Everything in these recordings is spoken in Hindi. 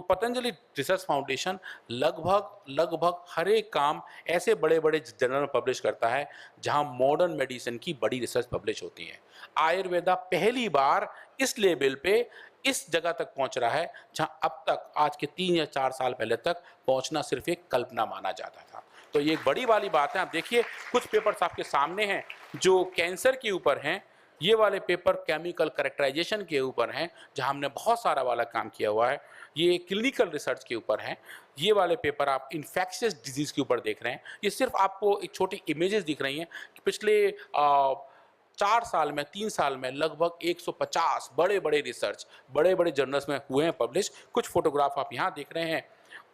पतंजलि रिसर्च फाउंडेशन लगभग हर एक काम ऐसे बड़े-बड़े जर्नल में पब्लिश करता है जहां मॉडर्न मेडिसिन की बड़ी रिसर्च पब्लिश होती है। आयुर्वेदा पहली बार इस लेवल पे इस जगह तक पहुंच रहा है जहां अब तक आज के 3 या 4 साल पहले तक पहुंचना सिर्फ एक कल्पना माना जाता था। तो ये एक बड़ी वाली बात है। आप देखिए कुछ पेपर्स आपके सामने हैं जो कैंसर के ऊपर हैं। ये वाले पेपर केमिकल कैरेक्टराइजेशन के ऊपर हैं जहां हमने बहुत सारा वाला काम किया हुआ है। ये क्लिनिकल रिसर्च के ऊपर हैं। ये वाले पेपर आप इन्फेक्शियस डिजीज के ऊपर देख रहे हैं। ये सिर्फ आपको एक छोटी इमेजेस दिख रही हैं कि पिछले 4 साल में 3 साल में लगभग 150 बड़े-बड़े रिसर्च बड़े-बड़े जर्नल्स में हुए हैं पब्लिश। कुछ फोटोग्राफ आप यहाँ देख रहे हैं।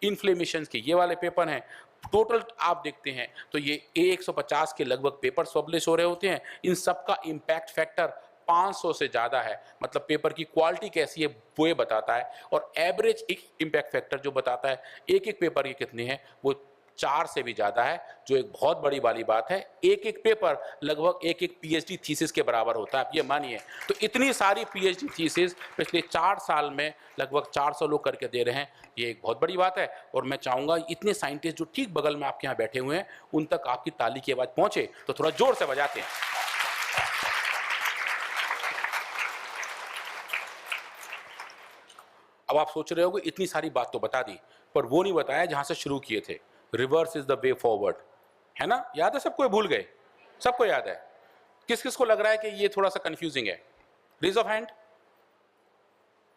इन्फ्लेमेशन के ये वाले पेपर हैं। टोटल आप देखते हैं तो ये 150 के लगभग पेपर्स पब्लिश हो रहे होते हैं। इन सब का इम्पैक्ट फैक्टर 500 से ज़्यादा है। मतलब पेपर की क्वालिटी कैसी है वो ये बताता है। और एवरेज एक इम्पैक्ट फैक्टर जो बताता है एक पेपर के कितने हैं वो 4 से भी ज़्यादा है, जो एक बहुत बड़ी वाली बात है। एक पेपर लगभग एक पीएचडी थीसिस के बराबर होता है, आप ये मानिए। तो इतनी सारी पीएचडी थीसिस पिछले 4 साल में लगभग 400 लोग करके दे रहे हैं, ये एक बहुत बड़ी बात है। और मैं चाहूँगा इतने साइंटिस्ट जो ठीक बगल में आपके यहाँ बैठे हुए हैं उन तक आपकी ताली की आवाज़ पहुँचे तो थोड़ा जोर से बजाते हैं। अब आप सोच रहे हो कि इतनी सारी बात तो बता दी, पर वो नहीं बताया जहाँ से शुरू किए थे। Reverse is the way forward, है ना? याद है सबको? भूल गए? सबको याद है? किस किस को लग रहा है कि ये थोड़ा सा कंफ्यूजिंग है? Raise of hand.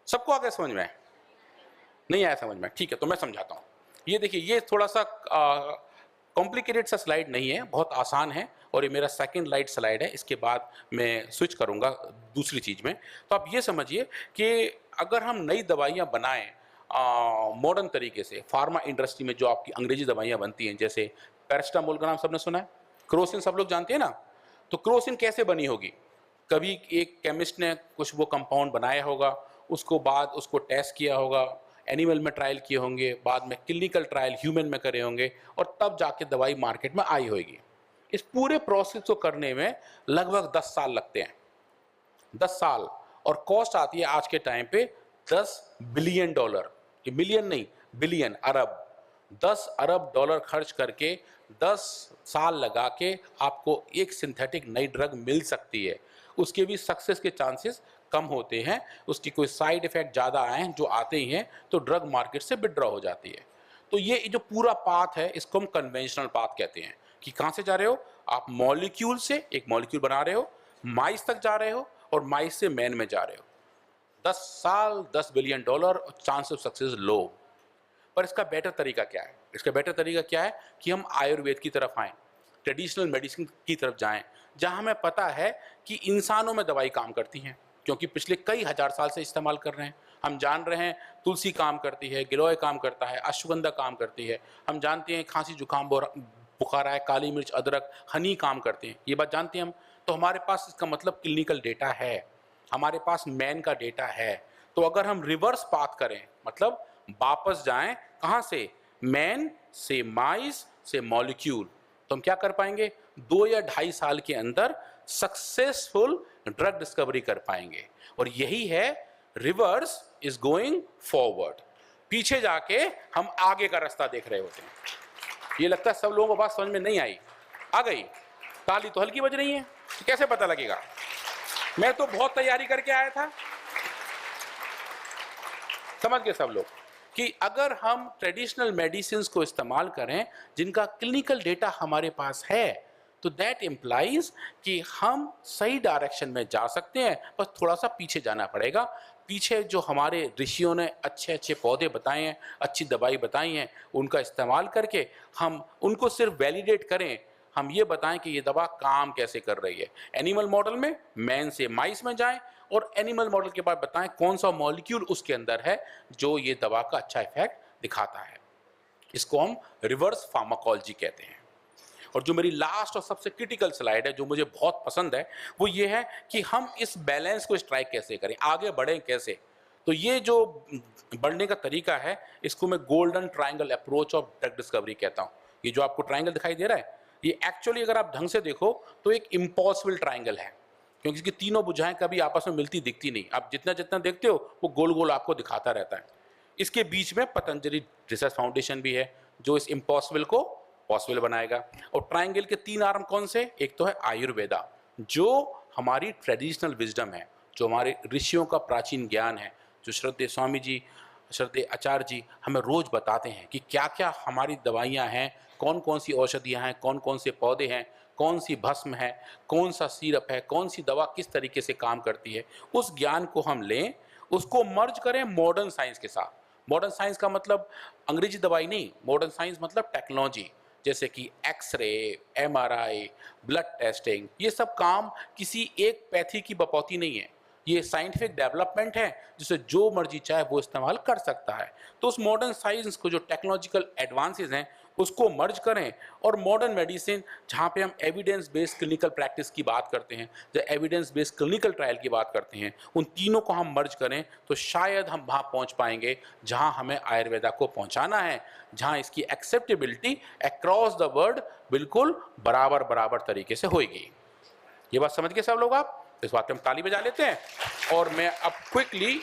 सबको आ गया समझ में? नहीं आया समझ में? ठीक है, तो मैं समझाता हूँ। ये देखिए, ये थोड़ा सा कॉम्प्लिकेटेड सा स्लाइड नहीं है, बहुत आसान है। और ये मेरा सेकंड लाइट स्लाइड है, इसके बाद मैं स्विच करूंगा दूसरी चीज में। तो आप ये समझिए कि अगर हम नई दवाइयाँ बनाएं मॉडर्न तरीके से, फार्मा इंडस्ट्री में जो आपकी अंग्रेजी दवाइयाँ बनती हैं, जैसे पैरास्टामोल का नाम सबने सुना है, क्रोसिन सब लोग जानते हैं ना? तो क्रोसिन कैसे बनी होगी? कभी एक केमिस्ट ने कुछ वो कंपाउंड बनाया होगा, उसको बाद उसको टेस्ट किया होगा, एनिमल में ट्रायल किए होंगे, बाद में क्लिनिकल ट्रायल ह्यूमन में करे होंगे, और तब जाके दवाई मार्केट में आई होगी। इस पूरे प्रोसेस को करने में लगभग 10 साल लगते हैं, 10 साल। और कॉस्ट आती है आज के टाइम पे $10 बिलियन, ये मिलियन नहीं, बिलियन, अरब। 10 अरब डॉलर खर्च करके 10 साल लगा के आपको एक सिंथेटिक नई ड्रग मिल सकती है। उसके भी सक्सेस के चांसेस कम होते हैं, उसकी कोई साइड इफेक्ट ज़्यादा आए, जो आते ही हैं तो ड्रग मार्केट से विड्रॉ हो जाती है। तो ये जो पूरा पाथ है इसको हम कन्वेंशनल पाथ कहते हैं। कि कहाँ से जा रहे हो आप? मॉलिक्यूल से एक मॉलिक्यूल बना रहे हो, माइस तक जा रहे हो, और माइस से मैन में जा रहे हो। 10 साल, $10 बिलियन, चांस ऑफ सक्सेस लो। पर इसका बेटर तरीका क्या है? इसका बेटर तरीका क्या है कि हम आयुर्वेद की तरफ आएँ, ट्रेडिशनल मेडिसिन की तरफ जाएं, जहां हमें पता है कि इंसानों में दवाई काम करती हैं, क्योंकि पिछले कई हजार साल से इस्तेमाल कर रहे हैं। हम जान रहे हैं तुलसी काम करती है, गिलोय काम करता है, अश्वगंधा काम करती है। हम जानते हैं खांसी जुकाम बुखार आए, काली मिर्च, अदरक, हनी काम करते हैं। ये बात जानते हैं हम। तो हमारे पास इसका मतलब क्लिनिकल डेटा है, हमारे पास मैन का डेटा है। तो अगर हम रिवर्स पाथ करें, मतलब वापस जाएं, कहाँ से? मैन से माइस से मॉलिक्यूल, तो हम क्या कर पाएंगे? 2 या 2.5 साल के अंदर सक्सेसफुल ड्रग डिस्कवरी कर पाएंगे। और यही है रिवर्स इज गोइंग फॉरवर्ड। पीछे जाके हम आगे का रास्ता देख रहे होते हैं। ये लगता है सब लोगों को बात समझ में नहीं आई। आ गई? ताली तो हल्की बज रही है, तो कैसे पता लगेगा? मैं तो बहुत तैयारी करके आया था। समझ गए सब लोग कि अगर हम ट्रेडिशनल मेडिसिन को इस्तेमाल करें जिनका क्लिनिकल डेटा हमारे पास है, तो दैट इम्प्लाइज कि हम सही डायरेक्शन में जा सकते हैं, बस थोड़ा सा पीछे जाना पड़ेगा। पीछे जो हमारे ऋषियों ने अच्छे अच्छे पौधे बताए हैं, अच्छी दवाई बताई हैं, उनका इस्तेमाल करके हम उनको सिर्फ वैलिडेट करें। हम ये बताएं कि ये दवा काम कैसे कर रही है। एनिमल मॉडल में मैन से माइस में जाएं, और एनिमल मॉडल के बाद बताएं कौन सा मॉलिक्यूल उसके अंदर है जो ये दवा का अच्छा इफेक्ट दिखाता है। इसको हम रिवर्स फार्माकोलॉजी कहते हैं। और जो मेरी लास्ट और सबसे क्रिटिकल स्लाइड है, जो मुझे बहुत पसंद है, वो ये है कि हम इस बैलेंस को स्ट्राइक कैसे करें, आगे बढ़ें कैसे। तो ये जो बढ़ने का तरीका है, इसको मैं golden triangle approach of drug discovery कहता हूँ। ये जो आपको ट्राइंगल दिखाई दे रहा है, ये एक्चुअली अगर आप ढंग से देखो तो एक इम्पॉसिबल ट्राइंगल है, क्योंकि इसकी तीनों भुजाएं कभी आपस में मिलती दिखती नहीं। आप जितना जितना देखते हो वो गोल गोल आपको दिखाता रहता है। इसके बीच में पतंजलि रिसर्च फाउंडेशन भी है जो इस इम्पॉसिबल को पॉसिबल बनाएगा। और ट्रायंगल के 3 आर्म कौन से? एक तो है आयुर्वेदा, जो हमारी ट्रेडिशनल विजडम है, जो हमारे ऋषियों का प्राचीन ज्ञान है, जो श्रद्धेय स्वामी जी, श्रद्धेय आचार्य जी हमें रोज बताते हैं कि क्या क्या हमारी दवाइयाँ हैं, कौन कौन सी औषधियाँ हैं, कौन कौन से पौधे हैं, कौन सी भस्म है, कौन सा सिरप है, कौन सी दवा किस तरीके से काम करती है। उस ज्ञान को हम लें, उसको मर्ज करें मॉडर्न साइंस के साथ। मॉडर्न साइंस का मतलब अंग्रेजी दवाई नहीं, मॉडर्न साइंस मतलब टेक्नोलॉजी, जैसे कि एक्सरे, एमआरआई, ब्लड टेस्टिंग, ये सब काम किसी एक पैथी की बपौती नहीं है, ये साइंटिफिक डेवलपमेंट है जिसे जो मर्जी चाहे वो इस्तेमाल कर सकता है। तो उस मॉडर्न साइंस को, जो टेक्नोलॉजिकल एडवांसेस हैं, उसको मर्ज करें, और मॉडर्न मेडिसिन जहाँ पे हम एविडेंस बेस्ड क्लिनिकल प्रैक्टिस की बात करते हैं, जो एविडेंस बेस्ड क्लिनिकल ट्रायल की बात करते हैं, उन तीनों को हम मर्ज करें तो शायद हम वहाँ पहुँच पाएंगे जहाँ हमें आयुर्वेदा को पहुँचाना है, जहाँ इसकी एक्सेप्टेबिलिटी अक्रॉस द वर्ल्ड बिल्कुल बराबर बराबर तरीके से होगी। ये बात समझ गए सब लोग? आप इस बात पे हम ताली बजा लेते हैं। और मैं अब क्विकली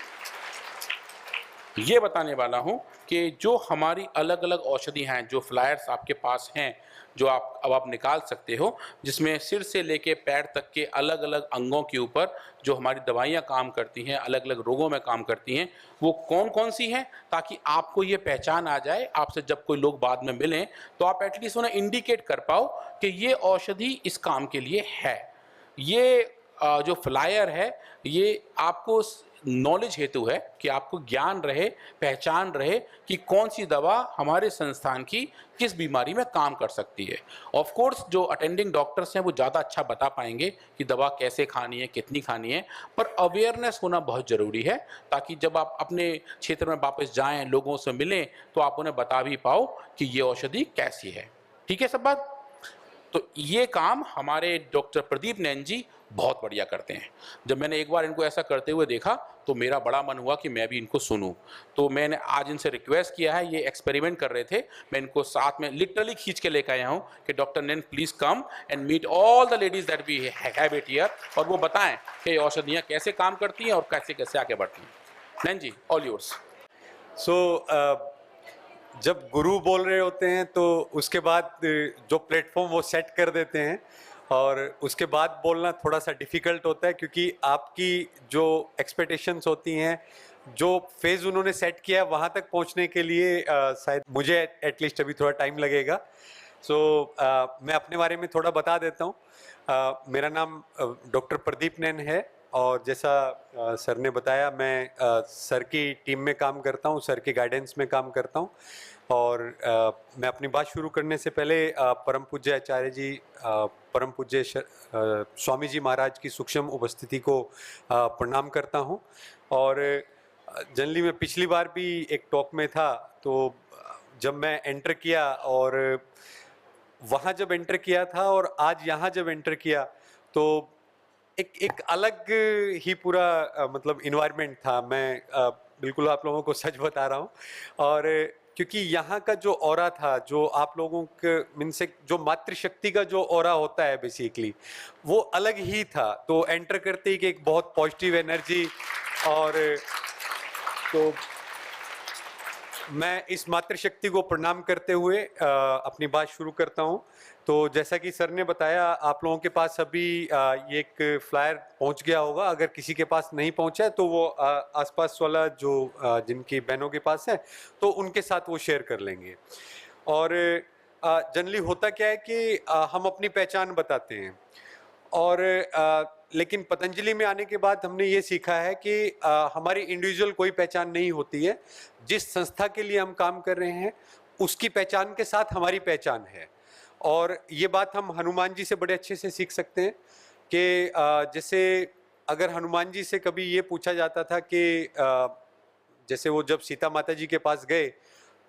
ये बताने वाला हूं कि जो हमारी अलग अलग औषधि हैं, जो फ्लायर्स आपके पास हैं, जो आप निकाल सकते हो, जिसमें सिर से लेके पैर तक के अलग अलग अंगों के ऊपर जो हमारी दवाइयाँ काम करती हैं, अलग अलग रोगों में काम करती हैं, वो कौन कौन सी हैं, ताकि आपको ये पहचान आ जाए। आपसे जब कोई लोग बाद में मिलें तो आप एटलीस्ट उन्हें इंडिकेट कर पाओ कि ये औषधि इस काम के लिए है। ये जो फ्लायर है, ये आपको नॉलेज हेतु है कि आपको ज्ञान रहे, पहचान रहे कि कौन सी दवा हमारे संस्थान की किस बीमारी में काम कर सकती है। ऑफ कोर्स जो अटेंडिंग डॉक्टर्स हैं वो ज़्यादा अच्छा बता पाएंगे कि दवा कैसे खानी है, कितनी खानी है, पर अवेयरनेस होना बहुत ज़रूरी है, ताकि जब आप अपने क्षेत्र में वापस जाएं, लोगों से मिलें, तो आप उन्हें बता भी पाओ कि ये औषधि कैसी है। ठीक है सब बात? तो ये काम हमारे डॉक्टर प्रदीप नैन जी बहुत बढ़िया करते हैं। जब मैंने एक बार इनको ऐसा करते हुए देखा तो मेरा बड़ा मन हुआ कि मैं भी इनको सुनूं। तो मैंने आज इनसे रिक्वेस्ट किया है, ये एक्सपेरिमेंट कर रहे थे, मैं इनको साथ में लिटरली खींच के लेकर आया हूं कि doctor Nain please come and meet all the ladies that we have it here, और वो बताएं कि औषधियाँ कैसे काम करती हैं और कैसे कैसे आगे बढ़ती हैं। नैन जी, ऑल योर्स। जब गुरु बोल रहे होते हैं तो उसके बाद जो प्लेटफॉर्म वो सेट कर देते हैं, और उसके बाद बोलना थोड़ा सा डिफ़िकल्ट होता है, क्योंकि आपकी जो एक्सपेक्टेशंस होती हैं, जो फेज़ उन्होंने सेट किया है वहाँ तक पहुँचने के लिए शायद मुझे एटलीस्ट अभी थोड़ा टाइम लगेगा। मैं अपने बारे में थोड़ा बता देता हूँ। मेरा नाम डॉक्टर प्रदीप नैन है, और जैसा सर ने बताया, मैं सर की टीम में काम करता हूँ, सर के गाइडेंस में काम करता हूँ। और मैं अपनी बात शुरू करने से पहले परम पूज्य आचार्य जी, परम पूज्य स्वामी जी महाराज की सूक्ष्म उपस्थिति को प्रणाम करता हूँ। और जनरली मैं पिछली बार भी एक टॉक में था, तो जब मैं एंटर किया, और वहाँ जब एंटर किया था और आज यहाँ जब एंटर किया, तो एक अलग ही पूरा मतलब इन्वायरमेंट था। मैं बिल्कुल आप लोगों को सच बता रहा हूँ। और क्योंकि यहाँ का जो ऑरा था, जो आप लोगों के मीन से जो मातृशक्ति का जो ऑरा होता है बेसिकली, वो अलग ही था। तो एंटर करते ही कि एक बहुत पॉजिटिव एनर्जी, और तो मैं इस मातृशक्ति को प्रणाम करते हुए अपनी बात शुरू करता हूँ। तो जैसा कि सर ने बताया, आप लोगों के पास अभी ये एक फ्लायर पहुंच गया होगा। अगर किसी के पास नहीं पहुंचा है तो वो आसपास वाला जो जिनकी बहनों के पास है तो उनके साथ वो शेयर कर लेंगे। और जनरली होता क्या है कि हम अपनी पहचान बताते हैं, और लेकिन पतंजलि में आने के बाद हमने ये सीखा है कि हमारी इंडिविजुअल कोई पहचान नहीं होती है। जिस संस्था के लिए हम काम कर रहे हैं उसकी पहचान के साथ हमारी पहचान है। और ये बात हम हनुमान जी से बड़े अच्छे से सीख सकते हैं कि जैसे अगर हनुमान जी से कभी ये पूछा जाता था कि जैसे वो जब सीता माता जी के पास गए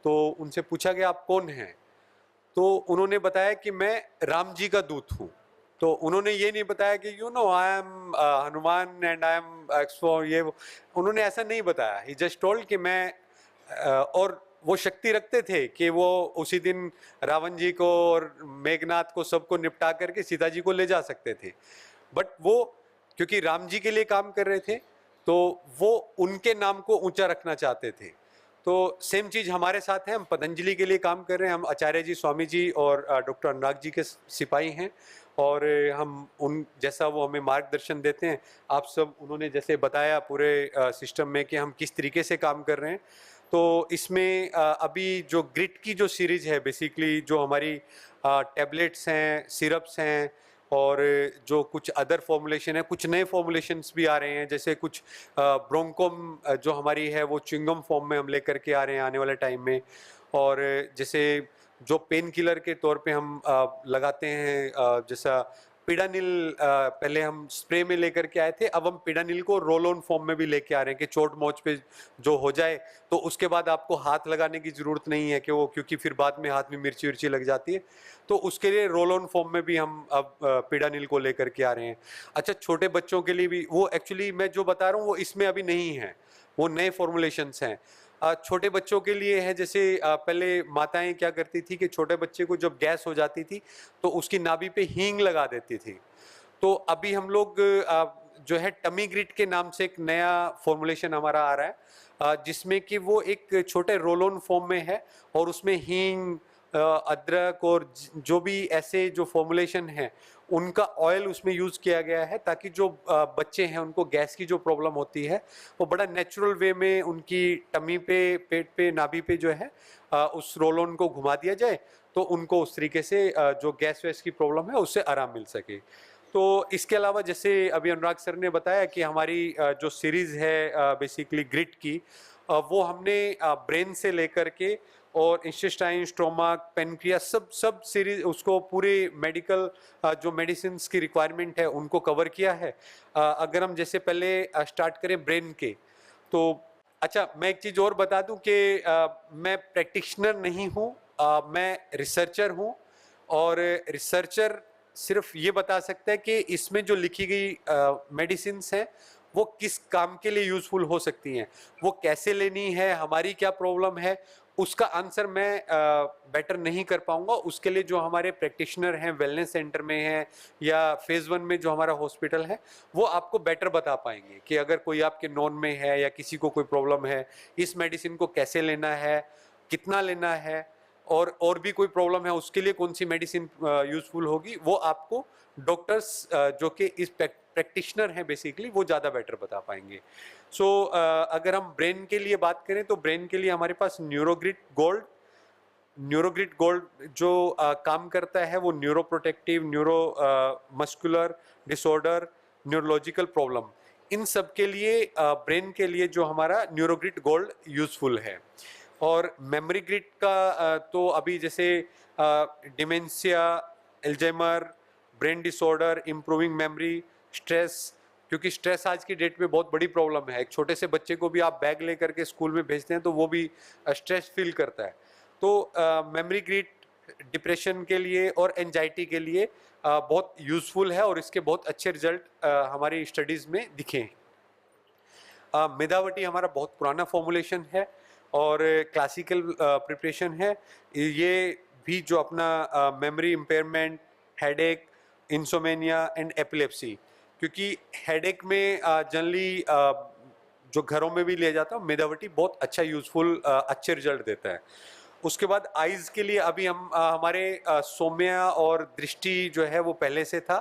तो उनसे पूछा गया आप कौन हैं, तो उन्होंने बताया कि मैं राम जी का दूत हूँ। तो उन्होंने ये नहीं बताया कि I am Hanuman and I am एक्सो, ये उन्होंने ऐसा नहीं बताया। ही जस्ट टोल्ड कि मैं और वो शक्ति रखते थे कि वो उसी दिन रावण जी को और मेघनाथ को सबको निपटा करके सीता जी को ले जा सकते थे। बट वो क्योंकि राम जी के लिए काम कर रहे थे तो वो उनके नाम को ऊंचा रखना चाहते थे। तो सेम चीज़ हमारे साथ है, हम पतंजलि के लिए काम कर रहे हैं, हम आचार्य जी, स्वामी जी और डॉक्टर अनुराग जी के सिपाही हैं, और हम उन जैसा वो हमें मार्गदर्शन देते हैं। आप सब उन्होंने जैसे बताया पूरे सिस्टम में कि हम किस तरीके से काम कर रहे हैं। तो इसमें अभी जो ग्रिट की जो सीरीज है, बेसिकली जो हमारी टैबलेट्स हैं, सिरप्स हैं, और जो कुछ अदर फॉर्मुलेशन है, कुछ नए फॉर्मुलेशंस भी आ रहे हैं, जैसे कुछ ब्रोंकोम जो हमारी है वो च्युइंगम फॉर्म में हम लेकर के आ रहे हैं आने वाले टाइम में। और जैसे जो पेन किलर के तौर पे हम लगाते हैं, जैसा पिडानिल, पहले हम स्प्रे में लेकर के आए थे, अब हम पिडानिल को रोल ऑन फॉर्म में भी लेके आ रहे हैं कि चोट मोच पे जो हो जाए तो उसके बाद आपको हाथ लगाने की जरूरत नहीं है कि वो, क्योंकि फिर बाद में हाथ में मिर्ची विर्ची लग जाती है, तो उसके लिए रोल ऑन फॉर्म में भी हम अब पिडानिल को लेकर के आ रहे हैं। अच्छा, छोटे बच्चों के लिए भी वो, एक्चुअली मैं जो बता रहा हूँ वो इसमें अभी नहीं है, वो नए फॉर्मुलेशंस हैं। छोटे बच्चों के लिए है, जैसे पहले माताएं क्या करती थी कि छोटे बच्चे को जब गैस हो जाती थी तो उसकी नाभि पे हींग लगा देती थी। तो अभी हम लोग जो है टमी ग्रिट के नाम से एक नया फॉर्मुलेशन हमारा आ रहा है, जिसमें कि वो एक छोटे रोल ऑन फॉर्म में है, और उसमें हींग, अदरक और जो भी ऐसे जो फॉर्मुलेशन है उनका ऑयल उसमें यूज़ किया गया है, ताकि जो बच्चे हैं उनको गैस की जो प्रॉब्लम होती है वो बड़ा नेचुरल वे में उनकी टमी पे, पेट पे, नाभि पे जो है उस रोल ऑन को घुमा दिया जाए, तो उनको उस तरीके से जो गैस वैस की प्रॉब्लम है उससे आराम मिल सके। तो इसके अलावा जैसे अभी अनुराग सर ने बताया कि हमारी जो सीरीज़ है बेसिकली ग्रिट की, वो हमने ब्रेन से लेकर के और इंटेस्टाइन, स्टोमक, पेनक्रियास, सब सीरीज उसको पूरे मेडिकल जो मेडिसिन की रिक्वायरमेंट है उनको कवर किया है। अगर हम जैसे पहले स्टार्ट करें ब्रेन के, तो अच्छा मैं एक चीज़ और बता दूं कि मैं प्रैक्टिशनर नहीं हूं, मैं रिसर्चर हूं, और रिसर्चर सिर्फ ये बता सकता है कि इसमें जो लिखी गई मेडिसिन हैं वो किस काम के लिए यूजफुल हो सकती हैं, वो कैसे लेनी है, हमारी क्या प्रॉब्लम है, उसका आंसर मैं बेटर नहीं कर पाऊंगा। उसके लिए जो हमारे प्रैक्टिशनर हैं वेलनेस सेंटर में हैं या फेज 1 में जो हमारा हॉस्पिटल है, वो आपको बेटर बता पाएंगे कि अगर कोई आपके नॉन में है या किसी को कोई प्रॉब्लम है, इस मेडिसिन को कैसे लेना है, कितना लेना है, और भी कोई प्रॉब्लम है उसके लिए कौन सी मेडिसिन यूजफुल होगी, वो आपको डॉक्टर्स जो कि इस प्रैक्टिशनर हैं बेसिकली वो ज़्यादा बेटर बता पाएंगे। सो अगर हम ब्रेन के लिए बात करें तो ब्रेन के लिए हमारे पास न्यूरोग्रिट गोल्ड जो काम करता है वो neuro protective, neuro muscular disorder, neurological problem, इन सब के लिए ब्रेन के लिए जो हमारा न्यूरोग्रिट गोल्ड यूजफुल है। और मेमोरी ग्रिड का तो अभी जैसे dementia, Alzheimer, brain disorder, improving memory, stress, क्योंकि स्ट्रेस आज की डेट में बहुत बड़ी प्रॉब्लम है। एक छोटे से बच्चे को भी आप बैग लेकर के स्कूल में भेजते हैं तो वो भी स्ट्रेस फील करता है। तो मेमोरी ग्रिड डिप्रेशन के लिए और एंजाइटी के लिए बहुत यूजफुल है, और इसके बहुत अच्छे रिजल्ट हमारी स्टडीज़ में दिखे हैं। मेधावटी हमारा बहुत पुराना फॉर्मुलेशन है और क्लासिकल प्रिपरेशन है। ये भी जो अपना memory impairment, headache, insomnia and epilepsy, क्योंकि हेडेक में जनरली जो घरों में भी लिया जाता है, मेधावटी बहुत अच्छा यूजफुल अच्छे रिजल्ट देता है। उसके बाद आइज के लिए अभी हम हमारे सौम्या और दृष्टि जो है वो पहले से था।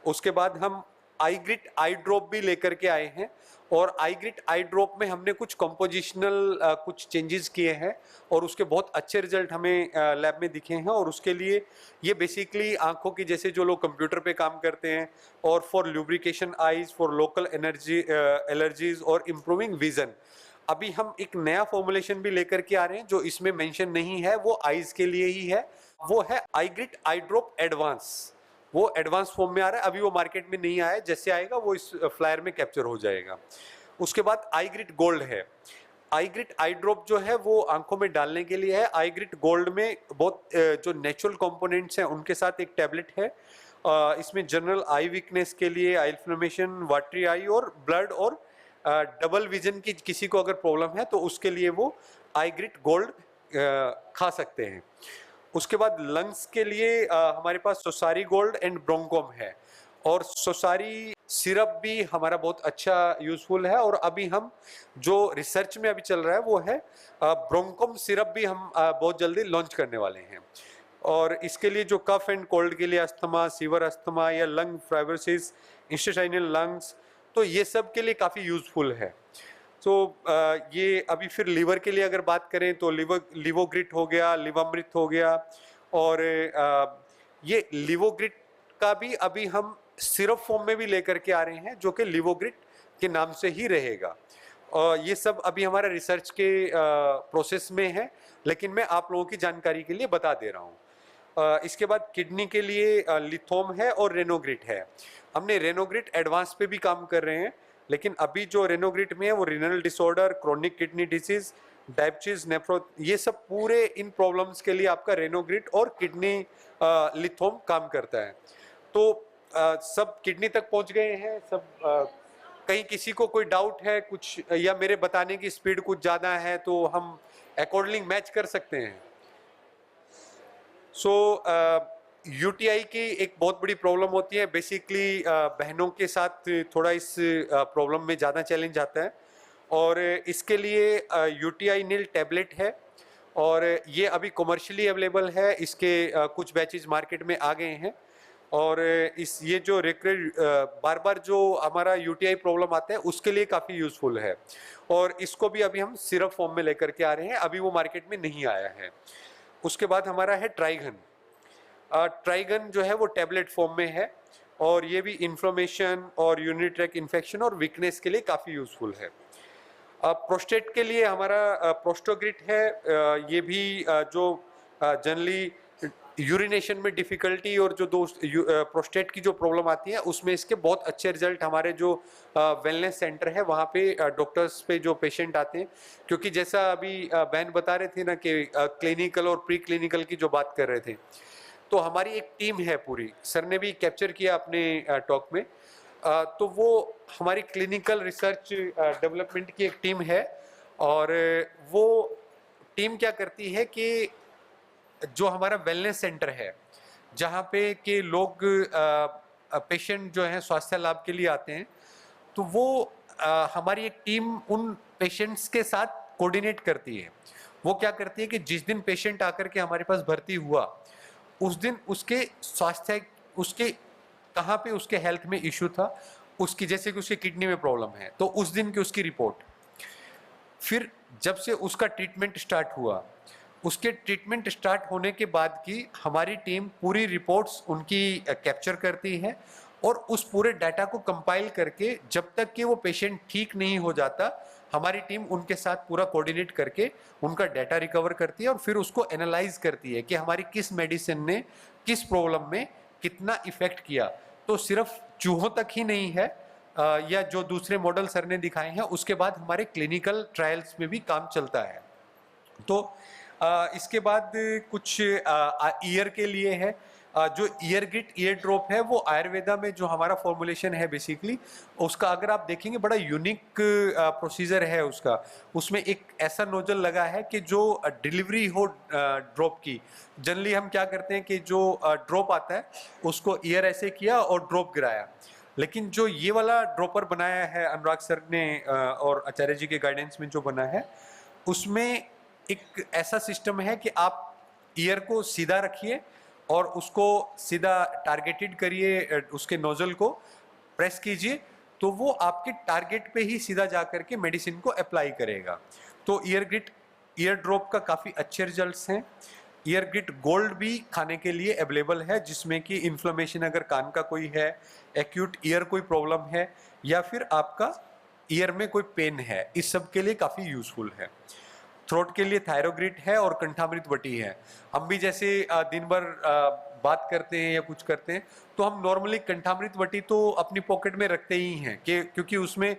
उसके बाद हम आई ग्रिट आई ड्रॉप भी लेकर के आए हैं, और आई ग्रिट आई ड्रॉप में हमने कुछ कंपोजिशनल कुछ चेंजेस किए हैं और उसके बहुत अच्छे रिजल्ट हमें लैब में दिखे हैं। और उसके लिए ये बेसिकली आंखों की, जैसे जो लोग कंप्यूटर पे काम करते हैं, और for lubrication eyes, for local energy allergies और इम्प्रूविंग विजन, अभी हम एक नया फॉर्मुलेशन भी लेकर के आ रहे हैं जो इसमें मेंशन नहीं है, वो आईज के लिए ही है। वो है आई ग्रिट आई ड्रॉप एडवांस, वो एडवांस फॉर्म में आ रहा है, अभी वो मार्केट में नहीं आया, जैसे आएगा वो इस फ्लायर में कैप्चर हो जाएगा। उसके बाद आई ग्रिट गोल्ड है। आई ग्रिट आई ड्रॉप जो है वो आंखों में डालने के लिए है। आई ग्रिट गोल्ड में बहुत जो नेचुरल कंपोनेंट्स हैं उनके साथ एक टैबलेट है। इसमें जनरल आई वीकनेस के लिए, आई इन्फ्लेमेशन, वाटरी आई और ब्लड और डबल विजन की किसी को अगर प्रॉब्लम है तो उसके लिए वो आई ग्रिट गोल्ड खा सकते हैं। उसके बाद लंग्स के लिए हमारे पास सोसारी गोल्ड एंड ब्रोंकोम है, और सोसारी सिरप भी हमारा बहुत अच्छा यूजफुल है। और अभी हम जो रिसर्च में अभी चल रहा है वो है ब्रोंकोम सिरप भी हम बहुत जल्दी लॉन्च करने वाले हैं। और इसके लिए जो कफ एंड कोल्ड के लिए अस्थमा, सीवर अस्थमा या लंग फाइब्रोसिस, इंस्टेटाइनल लंग्स, तो ये सब के लिए काफ़ी यूजफुल है। तो ये अभी फिर लीवर के लिए अगर बात करें तो लिवोग्रिट हो गया, लिवामृत हो गया। और ये लिवोग्रिट का भी अभी हम सिरप फॉर्म में भी लेकर के आ रहे हैं जो कि लिवोग्रिट के नाम से ही रहेगा। और ये सब अभी हमारा रिसर्च के प्रोसेस में है, लेकिन मैं आप लोगों की जानकारी के लिए बता दे रहा हूँ। इसके बाद किडनी के लिए लिथोम है और रेनोग्रिट है। हमने रेनोग्रिट एडवांस पे भी काम कर रहे हैं, लेकिन अभी जो रेनोग्रिट में है वो renal disorder, chronic kidney disease, diabetes, nephro, ये सब पूरे इन प्रॉब्लम्स के लिए आपका रेनोग्रिट और किडनी लिथोम काम करता है। तो सब किडनी तक पहुंच गए हैं सब। कहीं किसी को कोई डाउट है कुछ, या मेरे बताने की स्पीड कुछ ज़्यादा है तो हम अकॉर्डिंग मैच कर सकते हैं। सो यूटीआई की एक बहुत बड़ी प्रॉब्लम होती है बेसिकली, बहनों के साथ थोड़ा इस प्रॉब्लम में ज़्यादा चैलेंज आता है। और इसके लिए यूटीआई नील टैबलेट है और ये अभी कमर्शियली अवेलेबल है। इसके कुछ बैचेज मार्केट में आ गए हैं। और इस ये जो बार बार जो हमारा यूटीआई प्रॉब्लम आता है उसके लिए काफ़ी यूज़फुल है। और इसको भी अभी हम सिरप फॉर्म में लेकर के आ रहे हैं, अभी वो मार्केट में नहीं आया है। उसके बाद हमारा है ट्राइगन। ट्राइगन जो है वो टैबलेट फॉर्म में है और ये भी इन्फ्लेमेशन और यूरिनरी ट्रैक्ट इन्फेक्शन और वीकनेस के लिए काफ़ी यूज़फुल है। प्रोस्टेट के लिए हमारा प्रोस्टोग्रिट है। ये भी जो जनरली यूरिनेशन में डिफ़िकल्टी और जो प्रोस्टेट की जो प्रॉब्लम आती है उसमें इसके बहुत अच्छे रिजल्ट हमारे जो वेलनेस सेंटर है वहाँ पे डॉक्टर्स पे जो पेशेंट आते हैं, क्योंकि जैसा अभी बहन बता रहे थे ना कि क्लिनिकल और प्री क्लिनिकल की जो बात कर रहे थे, तो हमारी एक टीम है पूरी, सर ने भी कैप्चर किया अपने टॉक में। तो वो हमारी क्लिनिकल रिसर्च डेवलपमेंट की एक टीम है। और वो टीम क्या करती है कि जो हमारा वेलनेस सेंटर है जहाँ पे के लोग पेशेंट जो हैं स्वास्थ्य लाभ के लिए आते हैं, तो वो हमारी एक टीम उन पेशेंट्स के साथ कोऑर्डिनेट करती है। वो क्या करती है कि जिस दिन पेशेंट आकर के हमारे पास भर्ती हुआ उस दिन उसके स्वास्थ्य, उसके कहाँ पे उसके हेल्थ में इशू था, उसकी जैसे कि उसके किडनी में प्रॉब्लम है तो उस दिन की उसकी रिपोर्ट, फिर जब से उसका ट्रीटमेंट स्टार्ट हुआ, उसके ट्रीटमेंट स्टार्ट होने के बाद की हमारी टीम पूरी रिपोर्ट्स उनकी कैप्चर करती है और उस पूरे डाटा को कंपाइल करके जब तक कि वो पेशेंट ठीक नहीं हो जाता हमारी टीम उनके साथ पूरा कोऑर्डिनेट करके उनका डाटा रिकवर करती है और फिर उसको एनालाइज करती है कि हमारी किस मेडिसिन ने किस प्रॉब्लम में कितना इफेक्ट किया। तो सिर्फ चूहों तक ही नहीं है, या जो दूसरे मॉडल सर ने दिखाए हैं उसके बाद हमारे क्लिनिकल ट्रायल्स में भी काम चलता है। तो इसके बाद कुछ ईयर के लिए है, जो ईयर ग्रिट ईयर ड्रॉप है वो आयुर्वेदा में जो हमारा फॉर्मुलेशन है बेसिकली उसका अगर आप देखेंगे बड़ा यूनिक प्रोसीजर है उसका। उसमें एक ऐसा नोजल लगा है कि जो डिलीवरी हो ड्रॉप की, जनरली हम क्या करते हैं कि जो ड्रॉप आता है उसको ईयर ऐसे किया और ड्रॉप गिराया, लेकिन जो ये वाला ड्रॉपर बनाया है अनुराग सर ने और आचार्य जी के गाइडेंस में जो बना है उसमें एक ऐसा सिस्टम है कि आप ईयर को सीधा रखिए और उसको सीधा टारगेटेड करिए, उसके नोजल को प्रेस कीजिए तो वो आपके टारगेट पे ही सीधा जाकर के मेडिसिन को अप्लाई करेगा। तो ईयर ग्रिट ईयर ड्रॉप का काफ़ी अच्छे रिजल्ट्स हैं। ईयर ग्रिट गोल्ड भी खाने के लिए अवेलेबल है जिसमें कि इन्फ्लेमेशन अगर कान का कोई है, एक्यूट ईयर कोई प्रॉब्लम है या फिर आपका ईयर में कोई पेन है, इस सब के लिए काफ़ी यूजफुल है। थ्रोट के लिए थायरोग्रिट है और कंठामृत वटी है। हम भी जैसे दिन भर बात करते हैं या कुछ करते हैं तो हम नॉर्मली कंठामृत वटी तो अपनी पॉकेट में रखते ही हैं कि क्योंकि उसमें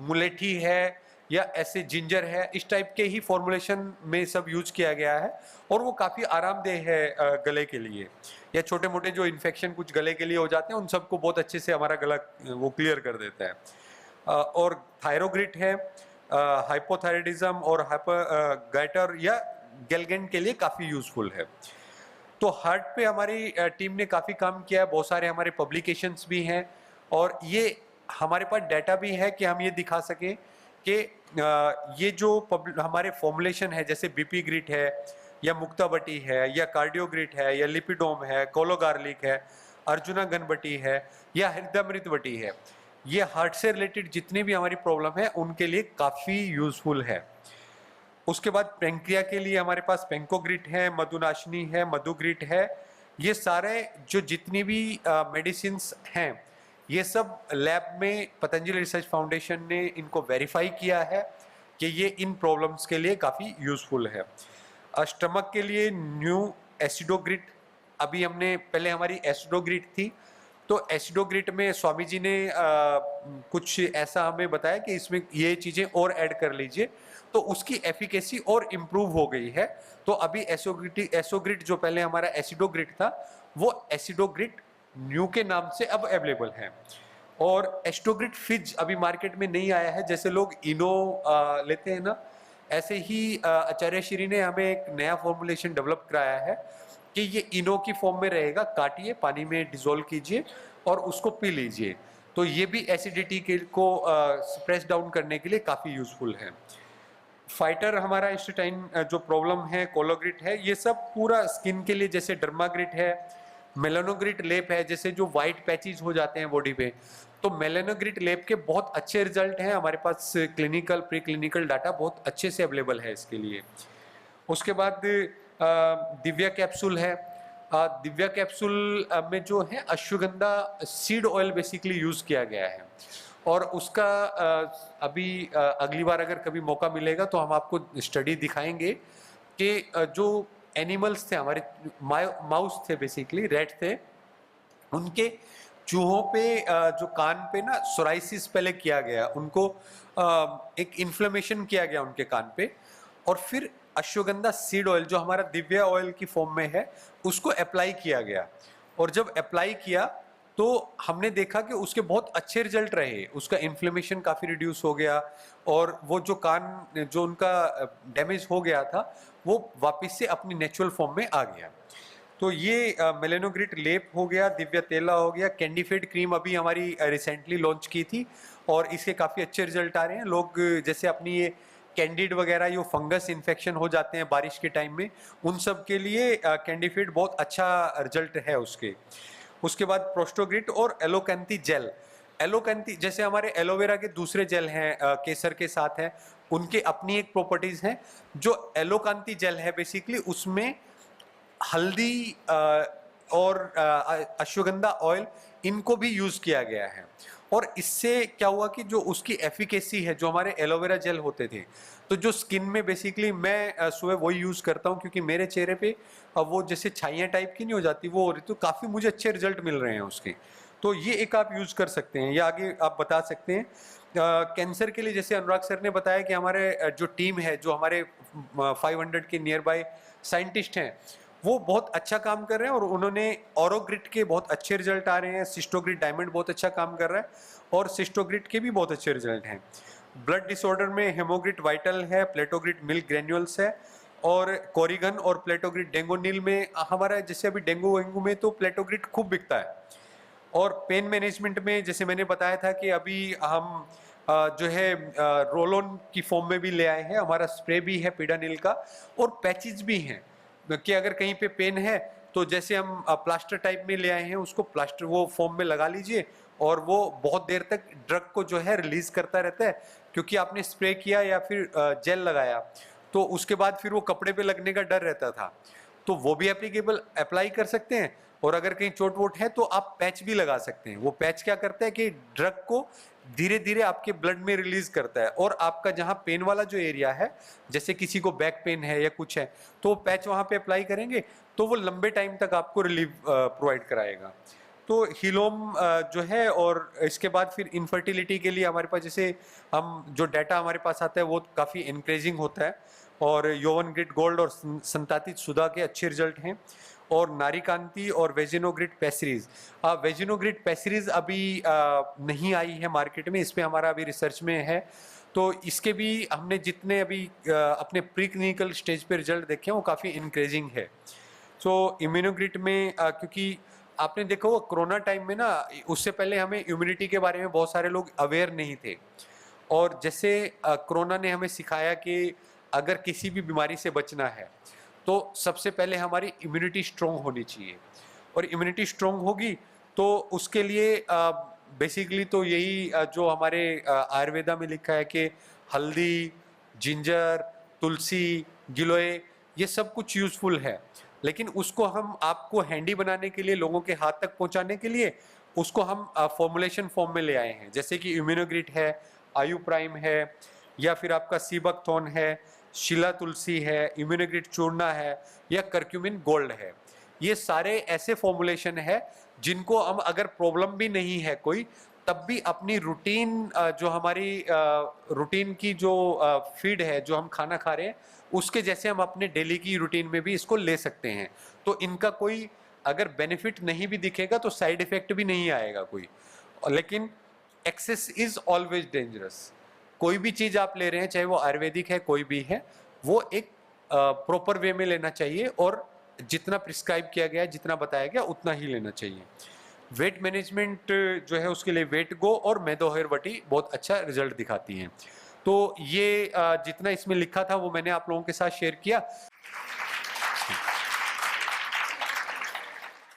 मुलेठी है या ऐसे जिंजर है, इस टाइप के ही फॉर्मुलेशन में सब यूज किया गया है और वो काफ़ी आरामदेह है गले के लिए। या छोटे मोटे जो इन्फेक्शन कुछ गले के लिए हो जाते हैं उन सबको बहुत अच्छे से हमारा गला वो क्लियर कर देता है। और थायरोग्रिट है हाइपोथायराइडिज्म और हाइपर गैटर या गैल्गेंट के लिए काफ़ी यूजफुल है। तो तो हार्ट पे हमारी टीम ने काफ़ी काम किया है, बहुत सारे हमारे पब्लिकेशंस भी हैं और ये हमारे पास डाटा भी है कि हम ये दिखा सकें कि ये जो हमारे फॉर्मुलेशन है, जैसे बीपी ग्रिट है या मुक्ताबटी है या कार्डियोग्रिट है या लिपिडोम है, कोलोगार्लिक है, अर्जुना गनबटी है या हृदयामृतबटी है, ये हार्ट से रिलेटेड जितने भी हमारी प्रॉब्लम है उनके लिए काफ़ी यूजफुल है। उसके बाद पैंक्रिया के लिए हमारे पास पेंकोग्रिट है, मधुनाशिनी है, मधुग्रिट है। ये सारे जो जितनी भी मेडिसिन हैं, ये सब लैब में पतंजलि रिसर्च फाउंडेशन ने इनको वेरीफाई किया है कि ये इन प्रॉब्लम्स के लिए काफ़ी यूजफुल है। स्टमक के लिए न्यू एसिडोग्रिट, अभी हमने पहले हमारी एसिडोग्रिट थी, तो एसिडोग्रिट में स्वामी जी ने कुछ ऐसा हमें बताया कि इसमें ये चीज़ें और ऐड कर लीजिए, तो उसकी एफिकेसी और इम्प्रूव हो गई है। तो अभी एसोग्रिट जो पहले हमारा एसिडोग्रिट था, वो एसिडोग्रिट न्यू के नाम से अब अवेलेबल है। और एस्टोग्रिट फिज अभी मार्केट में नहीं आया है, जैसे लोग इनो लेते हैं ना, ऐसे ही आचार्य श्री ने हमें एक नया फॉर्मुलेशन डेवलप कराया है कि ये इनो की फॉर्म में रहेगा, काटिए, पानी में डिसोल्व कीजिए और उसको पी लीजिए। तो ये भी एसिडिटी को सप्रेस डाउन करने के लिए काफ़ी यूजफुल है। फाइटर हमारा इंस्टेटाइन जो प्रॉब्लम है, कोलोग्रिट है, ये सब पूरा स्किन के लिए, जैसे डर्माग्रिट है, मेलानोग्रिट लेप है, जैसे जो वाइट पैचेज हो जाते हैं बॉडी पे, तो मेलानोग्रिट लेप के बहुत अच्छे रिजल्ट हैं हमारे पास, क्लिनिकल प्री क्लिनिकल डाटा बहुत अच्छे से अवेलेबल है इसके लिए। उसके बाद दिव्या कैप्सूल है। दिव्या कैप्सूल में जो है ashwagandha seed oil basically use किया गया है और उसका अभी अगली बार अगर कभी मौका मिलेगा तो हम आपको स्टडी दिखाएंगे कि जो एनिमल्स थे हमारे, माउस थे बेसिकली, रेट थे, उनके चूहों पे जो कान पे ना सोराइसिस पहले किया गया, उनको एक इन्फ्लेमेशन किया गया उनके कान पे, और फिर अश्वगंधा सीड ऑयल जो हमारा दिव्या ऑयल की फॉर्म में है उसको अप्लाई किया गया। और जब अप्लाई किया तो हमने देखा कि उसके बहुत अच्छे रिजल्ट रहे, उसका इन्फ्लेमेशन काफ़ी रिड्यूस हो गया और वो जो कान जो उनका डैमेज हो गया था वो वापस से अपनी नेचुरल फॉर्म में आ गया। तो ये मेलेनोग्रिट लेप हो गया, दिव्या तेला हो गया, कैंडीफिड क्रीम अभी हमारी रिसेंटली लॉन्च की थी और इसके काफ़ी अच्छे रिजल्ट आ रहे हैं। लोग जैसे अपनी ये कैंडिड वगैरह, जो फंगस इन्फेक्शन हो जाते हैं बारिश के टाइम में, उन सब के लिए कैंडीफिड बहुत अच्छा रिजल्ट है उसके। उसके बाद प्रोस्टोग्रिट और एलोकैंथी जेल। एलोकैंथी जैसे हमारे एलोवेरा के दूसरे जेल हैं, केसर के साथ हैं, उनके अपनी एक प्रॉपर्टीज हैं। जो एलोकैंथी जेल है बेसिकली उसमें हल्दी और अश्वगंधा ऑयल, इनको भी यूज किया गया है और इससे क्या हुआ कि जो उसकी एफिकेसी है, जो हमारे एलोवेरा जेल होते थे, तो जो स्किन में बेसिकली मैं सुबह वही यूज करता हूँ क्योंकि मेरे चेहरे पे वो जैसे छाइयाँ टाइप की नहीं हो जाती, वो हो रही, तो काफ़ी मुझे अच्छे रिजल्ट मिल रहे हैं उसके। तो ये एक आप यूज कर सकते हैं या आगे आप बता सकते हैं। कैंसर के लिए जैसे अनुराग सर ने बताया कि हमारे जो टीम है, जो हमारे 500 के नियर बाय साइंटिस्ट हैं, वो बहुत अच्छा काम कर रहे हैं और उन्होंने ऑरोग्रिट के बहुत अच्छे रिजल्ट आ रहे हैं, सिस्टोग्रिट डायमंड बहुत अच्छा काम कर रहा है और सिस्टोग्रिट के भी बहुत अच्छे रिजल्ट हैं। ब्लड डिसऑर्डर में हेमोग्रिट वाइटल है, प्लेटोग्रिट मिल्क ग्रेन्यूल्स है और कोरिगन और प्लेटोग्रिट डेंगोनिल में हमारा, जैसे अभी डेंगू वेंगू में तो प्लेटोग्रिट खूब बिकता है। और पेन मैनेजमेंट में जैसे मैंने बताया था कि अभी हम जो है रोल-ऑन की फॉर्म में भी ले आए हैं, हमारा स्प्रे भी है पीडानिल का और पैचेज भी हैं कि अगर कहीं पे पेन है तो जैसे हम प्लास्टर टाइप में ले आए हैं, उसको प्लास्टर वो फॉर्म में लगा लीजिए और वो बहुत देर तक ड्रग को जो है रिलीज करता रहता है, क्योंकि आपने स्प्रे किया या फिर जेल लगाया तो उसके बाद फिर वो कपड़े पे लगने का डर रहता था, तो वो भी एप्लीकेबल अप्लाई कर सकते हैं। और अगर कहीं चोट वोट है तो आप पैच भी लगा सकते हैं। वो पैच क्या करता है कि ड्रग को धीरे धीरे आपके ब्लड में रिलीज करता है और आपका जहां पेन वाला जो एरिया है, जैसे किसी को बैक पेन है या कुछ है, तो वो पैच वहां पे अप्लाई करेंगे तो वो लंबे टाइम तक आपको रिलीफ प्रोवाइड कराएगा। तो हिलोम जो है, और इसके बाद फिर इनफर्टिलिटी के लिए हमारे पास जैसे हम जो डाटा हमारे पास आता है वो काफ़ी इनक्रेजिंग होता है और यौवन ग्रिड गोल्ड और संतातित सुधा के अच्छे रिजल्ट हैं। और नारीकांति और वेजिनोग्रिड पैसरीज, वेजिनोग्रिड पैसरीज अभी नहीं आई है मार्केट में, इस पे हमारा अभी रिसर्च में है, तो इसके भी हमने जितने अभी अपने प्री क्लिनिकल स्टेज पे रिजल्ट देखे हैं वो काफ़ी इनक्रेजिंग है। सो इम्यूनोग्रिड में क्योंकि आपने देखा होगा कोरोना टाइम में ना, उससे पहले हमें इम्यूनिटी के बारे में बहुत सारे लोग अवेयर नहीं थे। और जैसे कोरोना ने हमें सिखाया कि अगर किसी भी बीमारी से बचना है तो सबसे पहले हमारी इम्यूनिटी स्ट्रोंग होनी चाहिए, और इम्यूनिटी स्ट्रोंग होगी तो उसके लिए बेसिकली तो यही जो हमारे आयुर्वेदा में लिखा है कि हल्दी, जिंजर, तुलसी, गिलोय, ये सब कुछ यूजफुल है। लेकिन उसको हम आपको हैंडी बनाने के लिए, लोगों के हाथ तक पहुंचाने के लिए उसको हम फॉर्मुलेशन फॉर्म में ले आए हैं, जैसे कि इम्यूनोग्रिड है, आयु प्राइम है, या फिर आपका सीबकथॉर्न है, शिला तुलसी है, इम्यूनोग्रिड चूर्णा है, या करक्यूमिन गोल्ड है। ये सारे ऐसे फॉर्मुलेशन है जिनको हम अगर प्रॉब्लम भी नहीं है कोई, तब भी अपनी रूटीन जो हमारी रूटीन की जो फीड है, जो हम खाना खा रहे हैं, उसके जैसे हम अपने डेली की रूटीन में भी इसको ले सकते हैं। तो इनका कोई अगर बेनिफिट नहीं भी दिखेगा तो साइड इफेक्ट भी नहीं आएगा कोई। लेकिन एक्सेस इज ऑलवेज डेंजरस। कोई भी चीज आप ले रहे हैं, चाहे वो आयुर्वेदिक है, कोई भी है, वो एक प्रॉपर वे में लेना चाहिए, और जितना प्रिस्क्राइब किया गया है, जितना बताया गया, उतना ही लेना चाहिए। वेट मैनेजमेंट जो है उसके लिए वेट गो और मैदोहेरवटी बहुत अच्छा रिजल्ट दिखाती हैं। तो ये जितना इसमें लिखा था वो मैंने आप लोगों के साथ शेयर किया।